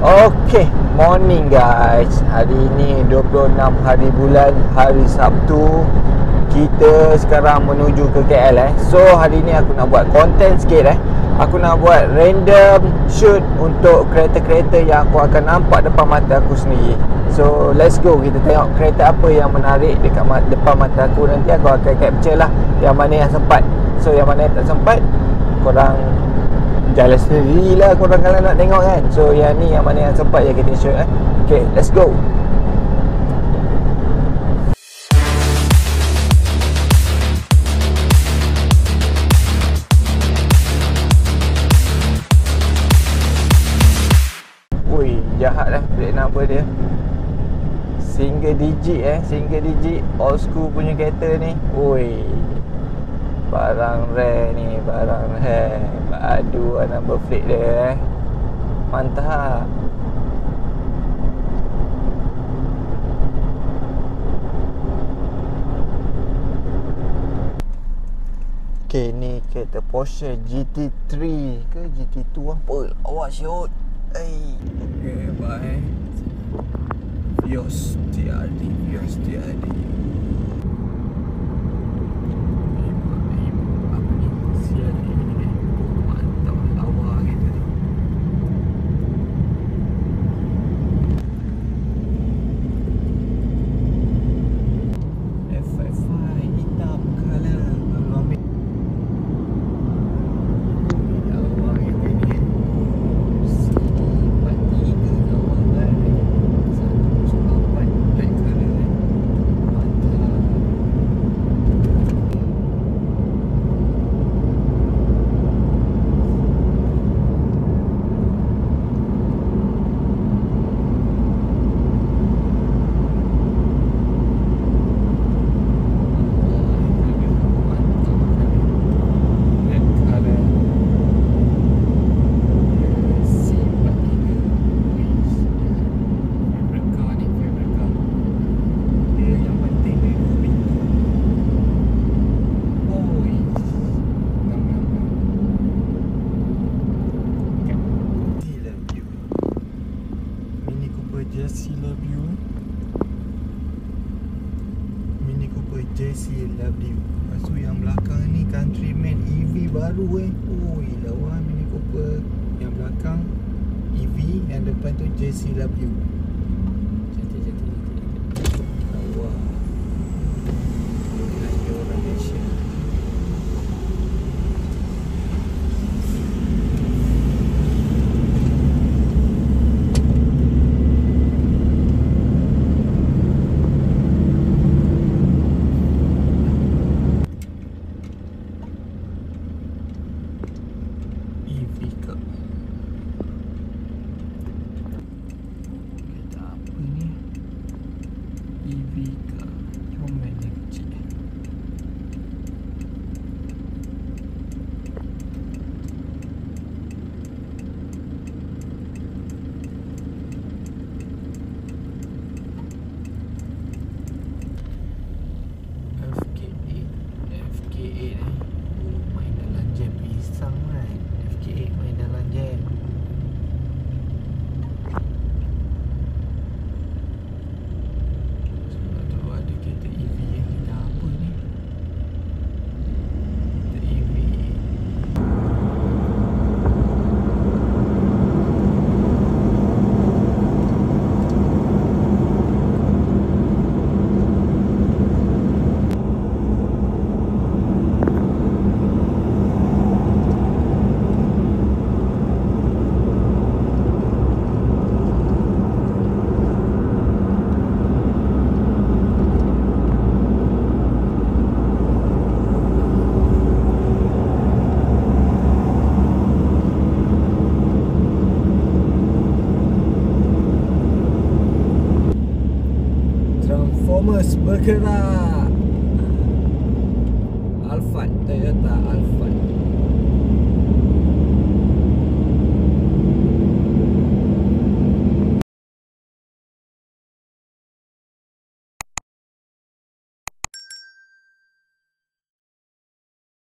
Okay, morning guys. Hari ni 26 hari bulan, hari Sabtu. Kita sekarang menuju ke KL So hari ni aku nak buat konten sikit Aku nak buat random shoot untuk kereta-kereta yang aku akan nampak depan mata aku sendiri. So let's go, kita tengok kereta apa yang menarik dekat depan mata aku. Nanti aku akan capture lah yang mana yang sempat. So yang mana yang tak sempat, korang jalan sendiri lah korang kalau nak tengok kan. So yang ni yang mana yang sempat yang kita shoot Okay, let's go. Ui, jahat lah plate number dia. Single digit single digit old school punya kereta ni. Ui, barang rare ni, barang rare. Aduh, number plate dia mantap. Okay, ni kereta Porsche GT3 ke GT2 apa? Awak syut. Okay, bye. Vios TRD. Mini Cooper JC Love You. Lepas tu yang belakang ni Countryman EV baru Ui, lawa Mini Cooper. Yang belakang EV, yang depan tu JC Love You. Cantik. Lawa. Lagi orang Malaysia. Transformers bergerak. Alphard, Toyota Alphard.